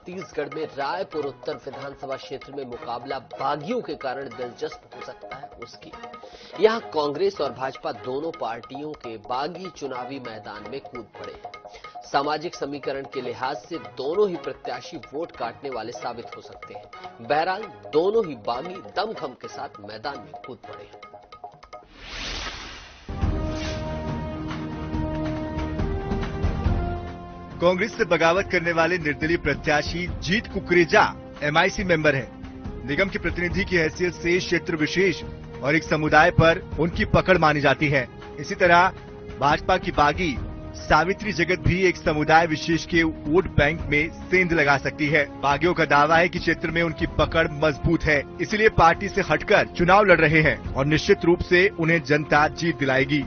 छत्तीसगढ़ में रायपुर उत्तर विधानसभा क्षेत्र में मुकाबला बागियों के कारण दिलचस्प हो सकता है उसकी। यहां कांग्रेस और भाजपा दोनों पार्टियों के बागी चुनावी मैदान में कूद पड़े हैं। सामाजिक समीकरण के लिहाज से दोनों ही प्रत्याशी वोट काटने वाले साबित हो सकते हैं। बहरहाल दोनों ही बागी दमखम के साथ मैदान में कूद पड़े हैं। कांग्रेस से बगावत करने वाले निर्दलीय प्रत्याशी जीत कुकरेजा एमआईसी मेंबर हैं। निगम के प्रतिनिधि की हैसियत से क्षेत्र विशेष और एक समुदाय पर उनकी पकड़ मानी जाती है। इसी तरह भाजपा की बागी सावित्री जगत भी एक समुदाय विशेष के वोट बैंक में सेंध लगा सकती है। बागियों का दावा है कि क्षेत्र में उनकी पकड़ मजबूत है, इसलिए पार्टी से हटकर चुनाव लड़ रहे हैं और निश्चित रूप से उन्हें जनता जीत दिलाएगी।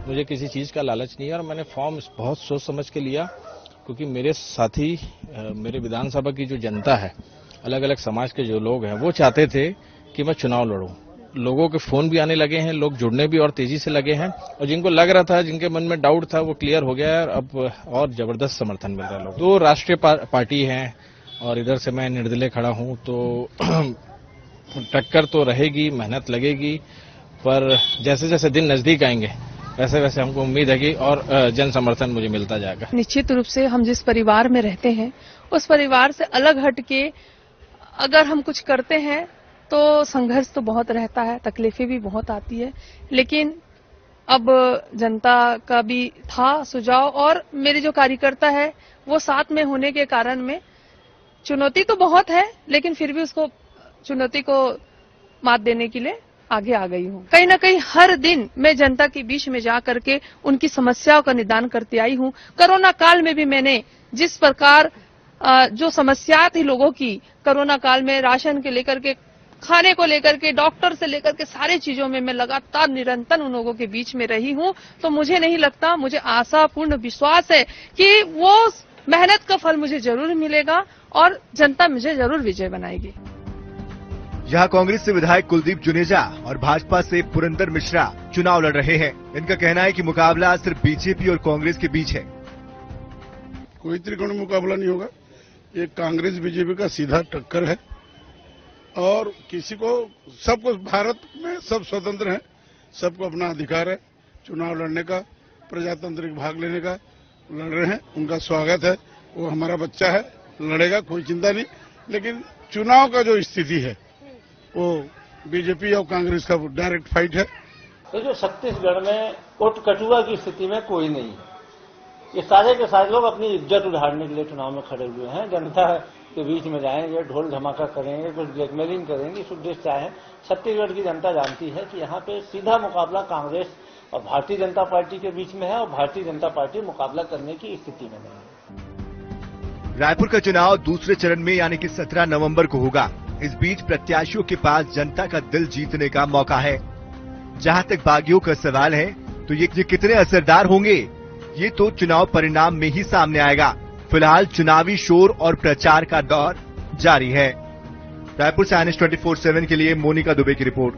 मुझे किसी चीज का लालच नहीं है और मैंने फॉर्म बहुत सोच समझ के लिया, क्योंकि मेरे साथी, मेरे विधानसभा की जो जनता है, अलग अलग समाज के जो लोग हैं, वो चाहते थे कि मैं चुनाव लड़ूं। लोगों के फोन भी आने लगे हैं, लोग जुड़ने भी और तेजी से लगे हैं और जिनको लग रहा था, जिनके मन में डाउट था, वो क्लियर हो गया है। अब और जबरदस्त समर्थन मिल रहा है। लोग तो राष्ट्रीय पार्टी है और इधर से मैं निर्दलीय खड़ा हूं, तो टक्कर तो रहेगी, मेहनत लगेगी, पर जैसे जैसे दिन नजदीक आएंगे वैसे वैसे हमको उम्मीद है कि और जन समर्थन मुझे मिलता जाएगा। निश्चित रूप से हम जिस परिवार में रहते हैं उस परिवार से अलग हट के अगर हम कुछ करते हैं तो संघर्ष तो बहुत रहता है, तकलीफें भी बहुत आती है, लेकिन अब जनता का भी था सुझाव और मेरे जो कार्यकर्ता है वो साथ में होने के कारण में चुनौती तो बहुत है, लेकिन फिर भी उसको चुनौती को मात देने के लिए आगे आ गई हूँ। कहीं ना कहीं हर दिन मैं जनता के बीच में जा करके उनकी समस्याओं का निदान करती आई हूँ। कोरोना काल में भी मैंने जिस प्रकार जो समस्या थी लोगों की, कोरोना काल में राशन के लेकर के, खाने को लेकर के, डॉक्टर से लेकर के सारे चीजों में मैं लगातार निरंतर उन लोगों के बीच में रही हूँ। तो मुझे नहीं लगता, मुझे आशा पूर्ण विश्वास है कि वो मेहनत का फल मुझे जरूर मिलेगा और जनता मुझे जरूर विजय बनाएगी। यहाँ कांग्रेस से विधायक कुलदीप जुनेजा और भाजपा से पुरंदर मिश्रा चुनाव लड़ रहे हैं। इनका कहना है कि मुकाबला सिर्फ बीजेपी और कांग्रेस के बीच है। कोई त्रिकोणीय मुकाबला नहीं होगा, ये कांग्रेस बीजेपी का सीधा टक्कर है और किसी को, सबको, भारत में सब स्वतंत्र हैं, सबको अपना अधिकार है चुनाव लड़ने का, प्रजातांत्रिक भाग लेने का। लड़ रहे हैं, उनका स्वागत है, वो हमारा बच्चा है, लड़ेगा, कोई चिंता नहीं। लेकिन चुनाव का जो स्थिति है वो बीजेपी और कांग्रेस का डायरेक्ट फाइट है। तो जो छत्तीसगढ़ में वोट कटुआ की स्थिति में कोई नहीं है। ये सारे के सारे लोग अपनी इज्जत उधारने के लिए चुनाव में खड़े हुए हैं। जनता के बीच में जाएंगे, ढोल धमाका करेंगे, कुछ ब्लैकमेलिंग करेंगे, इस उद्देश्य से आए हैं। छत्तीसगढ़ की जनता जानती है कि यहाँ पे सीधा मुकाबला कांग्रेस और भारतीय जनता पार्टी के बीच में है और भारतीय जनता पार्टी मुकाबला करने की स्थिति में नहीं है। रायपुर का चुनाव दूसरे चरण में यानी कि 17 नवंबर को होगा। इस बीच प्रत्याशियों के पास जनता का दिल जीतने का मौका है। जहां तक बागियों का सवाल है तो ये कितने असरदार होंगे, ये तो चुनाव परिणाम में ही सामने आएगा। फिलहाल चुनावी शोर और प्रचार का दौर जारी है। रायपुर से INS 24/7 के लिए मोनिका दुबे की रिपोर्ट।